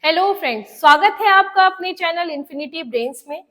Hello friends, स्वागत है आपका अपने चैनल इन्फिनिटी ब्रेन्स में।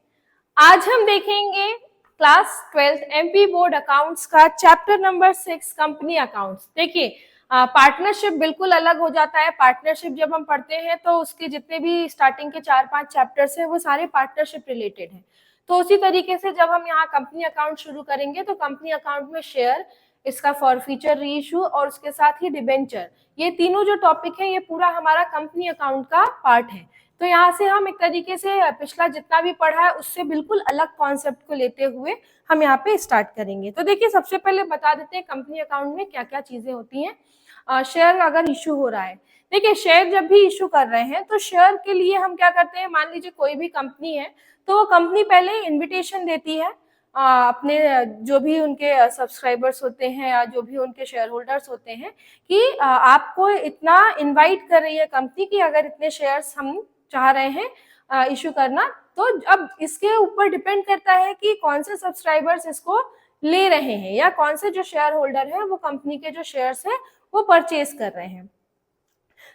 आज हम देखेंगे क्लास 12 एमपी बोर्ड अकाउंट्स का चैप्टर नंबर 6 कंपनी अकाउंट्स। देखिए, पार्टनरशिप बिल्कुल अलग हो जाता है। पार्टनरशिप जब हम पढ़ते हैं तो उसके जितने भी स्टार्टिंग के 4-5 चैप्टर्स हैं वो सारे पार्टनरशिप रिलेटेड हैं। तो उसी तरीके से जब हम यहाँ कंपनी अकाउंट शुरू करेंगे तो कंपनी अकाउंट में शेयर, इसका फॉरफीचर, रीइश्यू और उसके साथ ही डिबेंचर, ये तीनों जो टॉपिक है ये पूरा हमारा कंपनी अकाउंट का पार्ट है। तो यहाँ से हम एक तरीके से पिछला जितना भी पढ़ा है उससे बिल्कुल अलग कॉन्सेप्ट को लेते हुए हम यहाँ पे स्टार्ट करेंगे। तो देखिए, सबसे पहले बता देते हैं कंपनी अकाउंट में क्या क्या चीजें होती हैं। शेयर अगर इशू हो रहा है, देखिए शेयर जब भी इशू कर रहे हैं तो शेयर के लिए हम क्या करते हैं, मान लीजिए कोई भी कंपनी है तो वो कंपनी पहले इन्विटेशन देती है अपने जो भी उनके सब्सक्राइबर्स होते हैं या जो भी उनके शेयर होल्डर्स होते हैं कि आपको इतना इनवाइट कर रही है कंपनी कि अगर इतने शेयर्स हम चाह रहे हैं इशू करना। तो अब इसके ऊपर डिपेंड करता है कि कौन से सब्सक्राइबर्स इसको ले रहे हैं या कौन से जो शेयर होल्डर है वो कंपनी के जो शेयर्स है वो परचेज कर रहे हैं।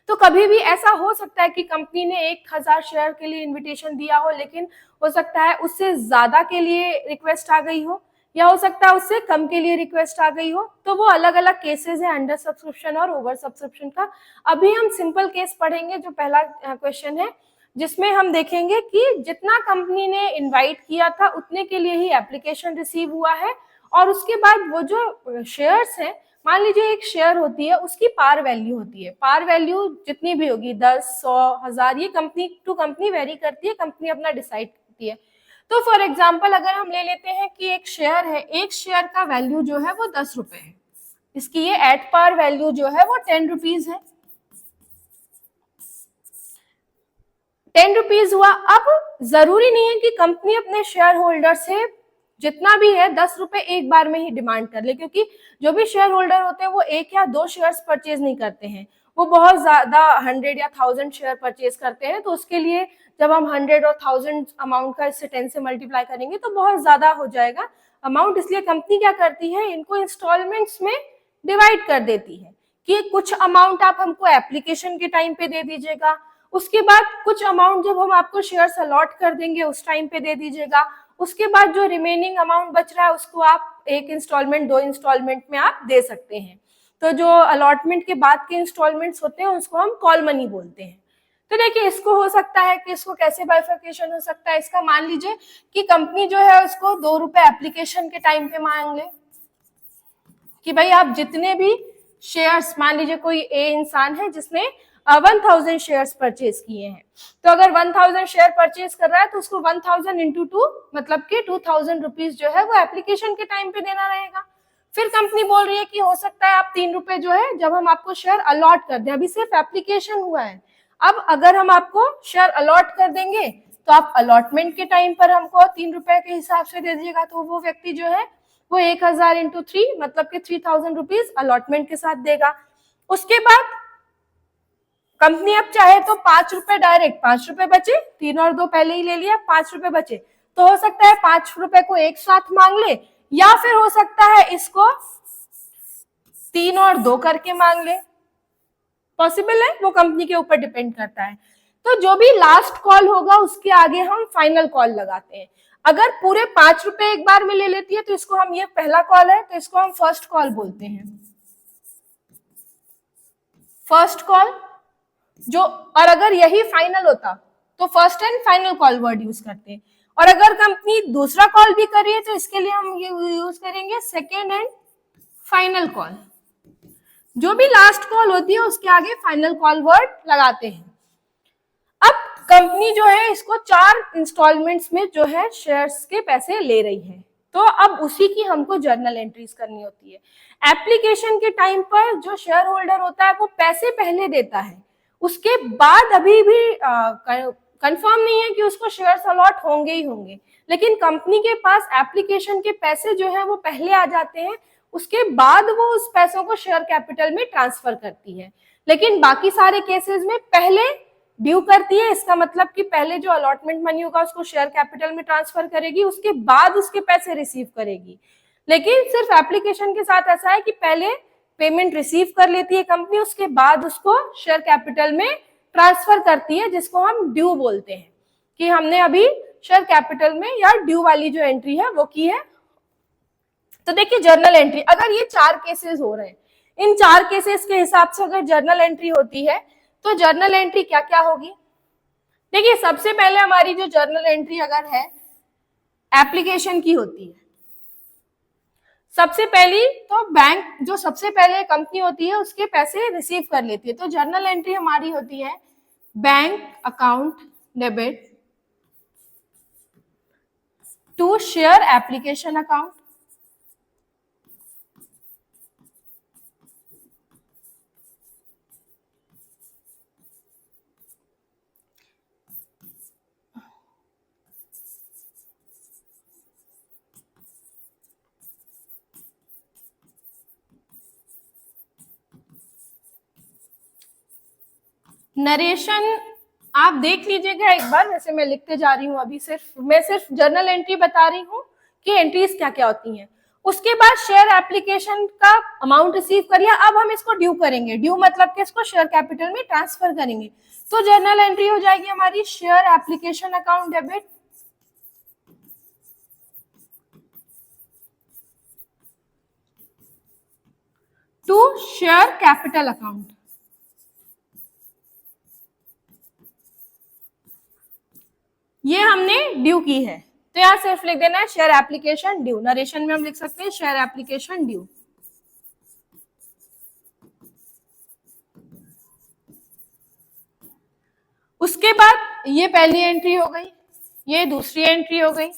तो कभी भी ऐसा हो सकता है कि कंपनी ने 1000 शेयर के लिए इनविटेशन दिया हो, लेकिन हो सकता है उससे ज्यादा के लिए रिक्वेस्ट आ गई हो या हो सकता है उससे कम के लिए रिक्वेस्ट आ गई हो। तो वो अलग अलग केसेस है, अंडर सब्सक्रिप्शन और ओवर सब्सक्रिप्शन का। अभी हम सिंपल केस पढ़ेंगे जो पहला क्वेश्चन है, जिसमें हम देखेंगे कि जितना कंपनी ने इनवाइट किया था उतने के लिए ही एप्लीकेशन रिसीव हुआ है और उसके बाद वो जो शेयर्स हैं, मान लीजिए एक शेयर होती है, उसकी पार वैल्यू होती है। पार वैल्यू जितनी भी होगी 10, 100, 1000, ये कंपनी टू कंपनी वेरी करती है, कंपनी अपना डिसाइड करती है। तो फॉर एग्जांपल अगर हम ले लेते हैं कि एक शेयर है, एक शेयर का वैल्यू जो है वो 10 रुपए है, इसकी ये एट पार वैल्यू जो है वो 10 रुपीज है। 10 रुपीज हुआ। अब जरूरी नहीं है कि कंपनी अपने शेयर होल्डर से जितना भी है 10 रुपए एक बार में ही डिमांड कर ले, क्योंकि जो भी शेयर होल्डर होते हैं वो 1 या 2 शेयर्स परचेज नहीं करते हैं, वो बहुत ज्यादा 100 या 1000 शेयर परचेज करते हैं। तो उसके लिए जब हम 100 और 1000 अमाउंट का इससे 10 से मल्टीप्लाई करेंगे तो बहुत ज्यादा हो जाएगा अमाउंट। इसलिए कंपनी क्या करती है, इनको इंस्टॉलमेंट्स में डिवाइड कर देती है कि कुछ अमाउंट आप हमको एप्लीकेशन के टाइम पे दे दीजिएगा, उसके बाद कुछ अमाउंट जब हम आपको शेयर्स अलॉट कर देंगे उस टाइम पे दे दीजिएगा, उसके बाद जो रिमेनिंग अमाउंट बच रहा है उसको आप 1 इंस्टॉलमेंट 2 इंस्टॉलमेंट में आप दे सकते हैं। तो जो अलॉटमेंट के बाद के इंस्टॉलमेंट्स होते हैं उसको हम कॉल मनी बोलते हैं। तो देखिए, इसको हो सकता है कि इसको कैसे बाइफर्केशन हो सकता है, इसका मान लीजिए कि कंपनी जो है उसको 2 रुपए एप्लीकेशन के टाइम पे मांग ले कि भाई आप जितने भी शेयर्स, मान लीजिए कोई ए इंसान है जिसने 1000 शेयर्स परचेज किए हैं, तो अगर 1000 शेयर परचेज कर रहा है तो उसको 1000 इंटू 2 मतलब कि 2000 रुपीज जो है वो एप्लीकेशन के टाइम पे देना रहेगा। फिर कंपनी बोल रही है कि हो सकता है आप 3 रुपए जो है जब हम आपको शेयर अलॉट कर दें, अभी सिर्फ एप्लीकेशन हुआ है, अब अगर हम आपको शेयर अलॉट कर देंगे तो आप अलॉटमेंट के टाइम पर हमको 3 रुपए के हिसाब से दे दीजिएगा। तो वो व्यक्ति जो है वो 1000 इंटू 3 मतलब कि 3000 रुपीज अलॉटमेंट के साथ देगा। उसके बाद कंपनी अब चाहे तो 5 रुपए डायरेक्ट, 5 रुपए बचे, 3 और 2 पहले ही ले लिया, 5 रुपए बचे, तो हो सकता है 5 रुपए को एक साथ मांग ले या फिर हो सकता है इसको 3 और 2 करके मांग ले। पॉसिबल है, वो कंपनी के ऊपर डिपेंड करता है। तो जो भी लास्ट कॉल होगा उसके आगे हम फाइनल कॉल लगाते हैं। अगर पूरे 5 रुपए एक बार में ले लेती है तो इसको हम, ये पहला कॉल है तो इसको हम फर्स्ट कॉल बोलते हैं, फर्स्ट कॉल जो। और अगर यही फाइनल होता तो first and final call word use करते हैं। और अगर कंपनी दूसरा कॉल भी कर रही है तो इसके लिए हम ये यूज करेंगे सेकेंड एंड फाइनल कॉल। जो भी लास्ट कॉल होती है उसके आगे फाइनल कॉल वर्ड लगाते हैं। अब कंपनी जो है इसको 4 इंस्टॉलमेंट्स में जो है शेयर्स के पैसे ले रही है, तो अब उसी की हमको जर्नल एंट्रीज करनी होती है। एप्लीकेशन के टाइम पर जो शेयर होल्डर होता है वो पैसे पहले देता है, उसके बाद अभी भी कंफर्म नहीं है कि उसको शेयर्स अलॉट होंगे ही होंगे, लेकिन कंपनी के पास एप्लीकेशन के पैसे जो है वो पहले आ जाते हैं, उसके बाद वो उस पैसों को शेयर कैपिटल में ट्रांसफर करती है। लेकिन बाकी सारे केसेस में पहले ड्यू करती है, इसका मतलब कि पहले जो अलॉटमेंट मनी होगा उसको शेयर कैपिटल में ट्रांसफर करेगी, उसके बाद उसके पैसे रिसीव करेगी। लेकिन सिर्फ एप्लीकेशन के साथ ऐसा है कि पहले पेमेंट रिसीव कर लेती है कंपनी, उसके बाद उसको शेयर कैपिटल में ट्रांसफर करती है, जिसको हम ड्यू बोलते हैं, कि हमने अभी शेयर कैपिटल में या ड्यू वाली जो एंट्री है वो की है। तो देखिए जर्नल एंट्री, अगर ये 4 केसेस हो रहे हैं, इन 4 केसेस के हिसाब से अगर जर्नल एंट्री होती है तो जर्नल एंट्री क्या क्या होगी। देखिए सबसे पहले हमारी जो जर्नल एंट्री अगर है एप्लीकेशन की होती है, सबसे पहली तो बैंक जो सबसे पहले कंपनी होती है उसके पैसे रिसीव कर लेती है, तो जर्नल एंट्री हमारी होती है bank account debit to share application account. Narration आप देख लीजिएगा एक बार, वैसे मैं लिखते जा रही हूँ अभी, मैं सिर्फ जर्नल एंट्री बता रही हूँ कि एंट्रीज क्या क्या होती हैं। उसके बाद शेयर एप्लीकेशन का अमाउंट रिसीव करिए, अब हम इसको ड्यू करेंगे, ड्यू मतलब कि इसको शेयर कैपिटल में ट्रांसफर करेंगे, तो जर्नल एंट्री हो जाएगी हमारी share application account debit to share capital account. ये हमने ड्यू की है, तो यहां सिर्फ लिख देना है शेयर एप्लीकेशन ड्यू, नरेशन में हम लिख सकते हैं शेयर एप्लीकेशन ड्यू। उसके बाद ये पहली एंट्री हो गई, ये दूसरी एंट्री हो गई।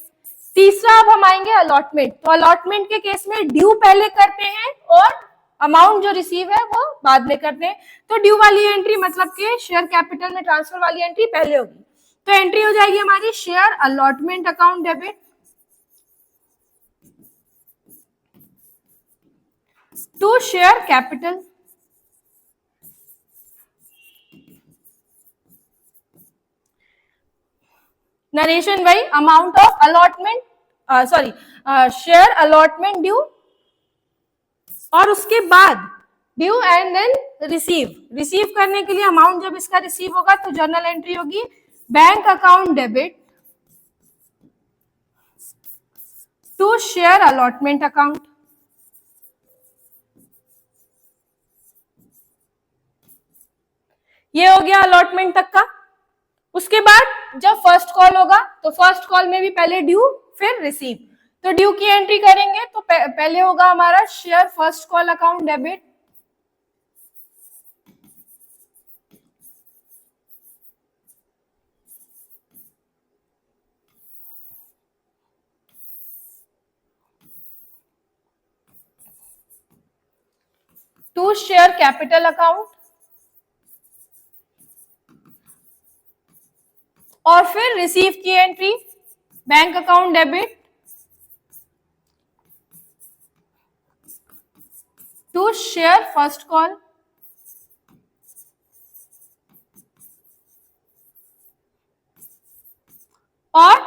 तीसरा अब हम आएंगे अलॉटमेंट, तो अलॉटमेंट के केस में ड्यू पहले करते हैं और अमाउंट जो रिसीव है वो बाद में करते हैं, तो ड्यू वाली एंट्री मतलब कि शेयर कैपिटल में ट्रांसफर वाली एंट्री पहले होगी, तो एंट्री हो जाएगी हमारी share allotment account debit to share capital. Narration भाई amount of allotment share allotment due, और उसके बाद ड्यू एंड देन रिसीव करने के लिए अमाउंट जब इसका रिसीव होगा तो जर्नल एंट्री होगी bank account debit to share allotment account. ये हो गया अलॉटमेंट तक का। उसके बाद जब फर्स्ट कॉल होगा तो फर्स्ट कॉल में भी पहले ड्यू फिर रिसीव, तो ड्यू की एंट्री करेंगे तो पहले होगा हमारा share first call account debit to share capital account, और फिर रिसीव की entry bank account debit to share first call, और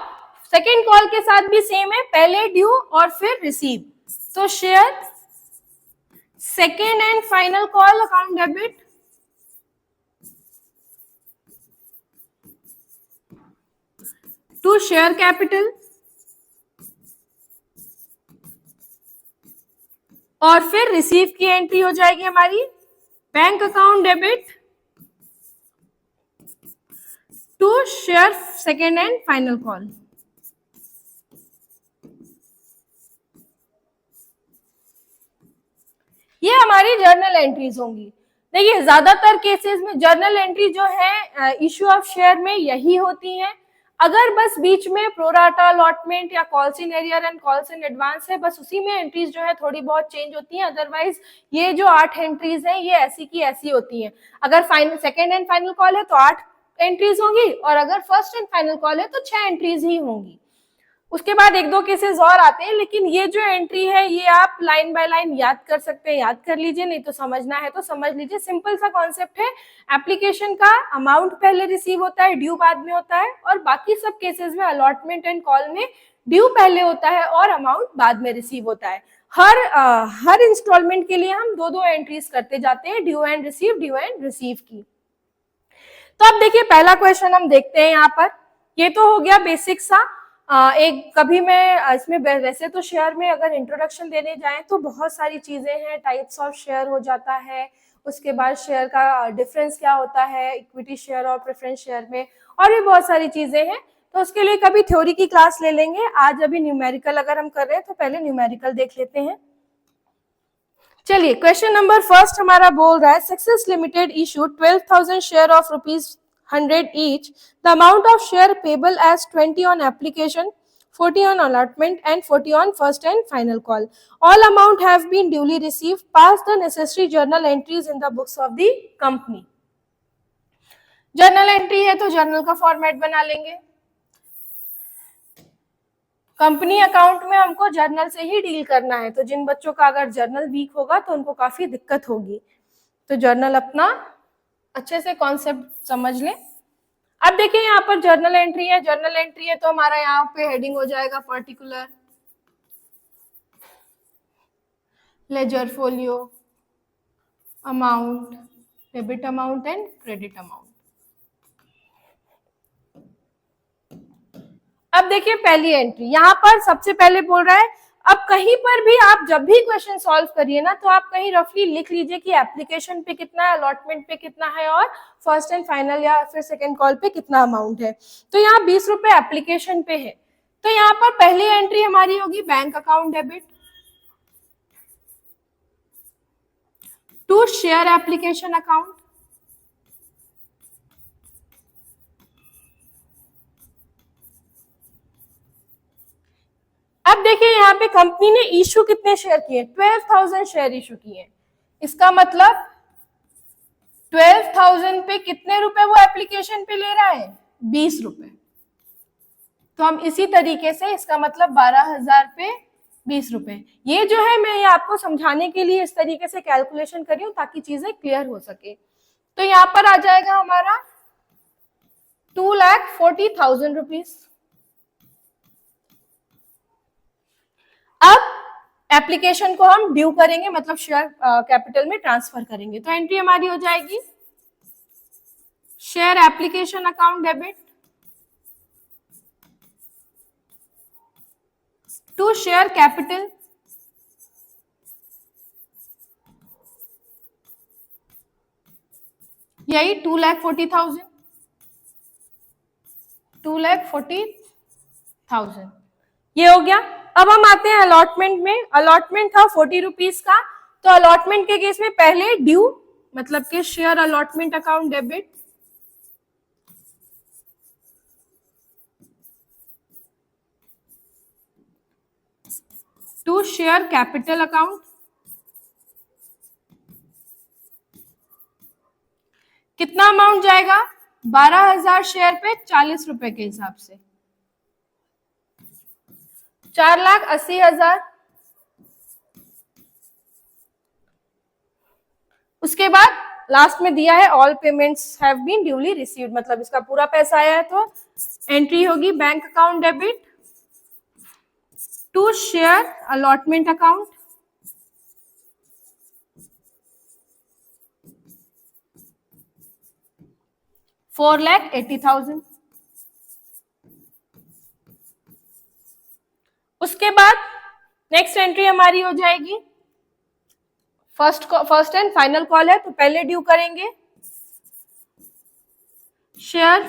सेकेंड कॉल के साथ भी सेम है, पहले ड्यू और फिर रिसीव, तो share second and final call account debit to share capital, और फिर रिसीव की एंट्री हो जाएगी हमारी bank account debit to share second and final call. ये हमारी जर्नल एंट्रीज होंगी। देखिए ज्यादातर केसेस में जर्नल एंट्री जो है इश्यू ऑफ शेयर में यही होती है, अगर बस बीच में प्रोराटा अलॉटमेंट या calls in arrear and calls in advance है, बस उसी में एंट्रीज जो है थोड़ी बहुत चेंज होती हैं, अदरवाइज ये जो 8 एंट्रीज हैं ये ऐसी की ऐसी होती हैं। अगर final second and final call है तो 8 एंट्रीज होंगी, और अगर फर्स्ट एंड फाइनल कॉल है तो 6 एंट्रीज ही होंगी। उसके बाद 1-2 केसेस और आते हैं, लेकिन ये जो एंट्री है ये आप लाइन बाय लाइन याद कर सकते हैं, याद कर लीजिए, नहीं तो समझना है तो समझ लीजिए। सिंपल सा कॉन्सेप्ट है, एप्लीकेशन का अमाउंट पहले रिसीव होता है, ड्यू बाद में होता है, और बाकी सब केसेस में अलॉटमेंट एंड कॉल में ड्यू पहले होता है और अमाउंट बाद में रिसीव होता है। हर इंस्टॉलमेंट के लिए हम 2-2 एंट्रीज करते जाते हैं, ड्यू एंड रिसीव की। तो अब देखिए पहला क्वेश्चन हम देखते हैं यहाँ पर। ये तो हो गया बेसिक सा। एक कभी मैं इसमें वैसे तो शेयर में अगर इंट्रोडक्शन देने जाएं तो बहुत सारी चीजें हैं, टाइप्स ऑफ शेयर हो जाता है, उसके बाद शेयर का डिफरेंस क्या होता है इक्विटी शेयर और प्रेफरेंस शेयर में, और भी बहुत सारी चीजें हैं। तो उसके लिए कभी थ्योरी की क्लास ले लेंगे। आज अभी न्यूमेरिकल अगर हम कर रहे हैं तो पहले न्यूमेरिकल देख लेते हैं। चलिए क्वेश्चन नंबर फर्स्ट हमारा बोल रहा है success limited issued 12,000 share of ₹100 each. The amount of share payable as 20 on application, 40 on allotment and 40 on first and final call. All amount have been duly received. Pass the necessary journal entries in the books of the company. Journal entry है तो journal का format बना लेंगे। Company account में हमको journal से ही deal करना है, तो जिन बच्चों का अगर जर्नल वीक होगा तो उनको काफी दिक्कत होगी। तो जर्नल अपना अच्छे से कॉन्सेप्ट समझ लें। अब देखिए यहाँ पर जर्नल एंट्री है, जर्नल एंट्री है तो हमारा यहाँ पे हेडिंग हो जाएगा particular ledger folio, amount, debit amount and credit amount. अब देखिए पहली एंट्री यहाँ पर सबसे पहले बोल रहा है, अब कहीं पर भी आप जब भी क्वेश्चन सॉल्व करिए ना तो आप कहीं रफली लिख लीजिए कि एप्लीकेशन पे कितना है, अलॉटमेंट पे कितना है और फर्स्ट एंड फाइनल या फिर सेकंड कॉल पे कितना अमाउंट है। तो यहाँ 20 रुपए एप्लीकेशन पे है, तो यहाँ पर पहली एंट्री हमारी होगी bank account debit to share application account. अब देखिए यहाँ पे कंपनी ने इशू कितने शेयर किए, 12,000 शेयर इशू किए। इसका मतलब 12,000 पे कितने रुपए वो एप्लीकेशन पे ले रहा है, 20 रुपए। तो हम इसी तरीके से इसका मतलब 12,000 पे 20 रुपए। ये जो है मैं ये आपको समझाने के लिए इस तरीके से कैलकुलेशन करी हूं ताकि चीजें क्लियर हो सके। तो यहाँ पर आ जाएगा हमारा 2,40,000 रुपीज। अब एप्लीकेशन को हम ड्यू करेंगे, मतलब शेयर कैपिटल में ट्रांसफर करेंगे। तो एंट्री हमारी हो जाएगी share application account debit to share capital यही 2,40,000 ये हो गया। अब हम आते हैं अलॉटमेंट में। अलॉटमेंट था 40 रुपीज का, तो अलॉटमेंट के केस में पहले ड्यू मतलब कि share allotment account debit to share capital account. कितना अमाउंट जाएगा, 12,000 शेयर पे 40 रुपए के हिसाब से 4,80,000। उसके बाद लास्ट में दिया है all payments have been duly received, मतलब इसका पूरा पैसा आया है। तो एंट्री होगी bank account debit to share allotment account $4,80,000। उसके बाद नेक्स्ट एंट्री हमारी हो जाएगी फर्स्ट एंड फाइनल कॉल है, तो पहले ड्यू करेंगे share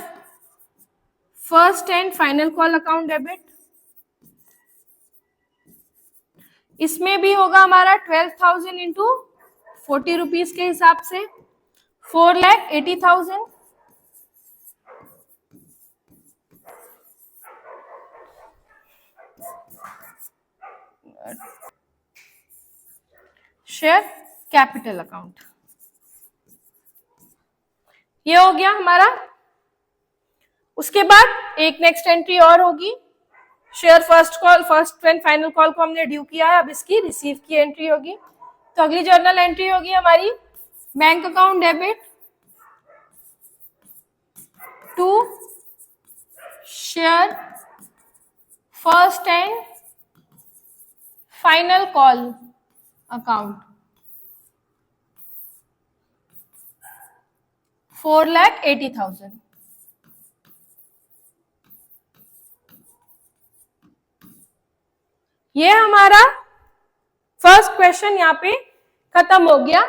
first and final call account debit. इसमें भी होगा हमारा 12,000 इंटू 40 रुपीज के हिसाब से 4,80,000। शेयर कैपिटल अकाउंट ये हो गया हमारा। उसके बाद एक नेक्स्ट एंट्री और होगी share first and final call को हमने ड्यू किया है, अब इसकी रिसीव की एंट्री होगी। तो अगली जर्नल एंट्री होगी हमारी bank account debit to share first and final call account 4,80,000। ये हमारा फर्स्ट क्वेश्चन यहाँ पे खत्म हो गया।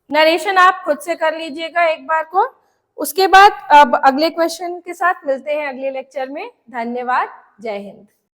नरेशन आप खुद से कर लीजिएगा एक बार को। उसके बाद अब अगले क्वेश्चन के साथ मिलते हैं अगले लेक्चर में। धन्यवाद। जय हिंद।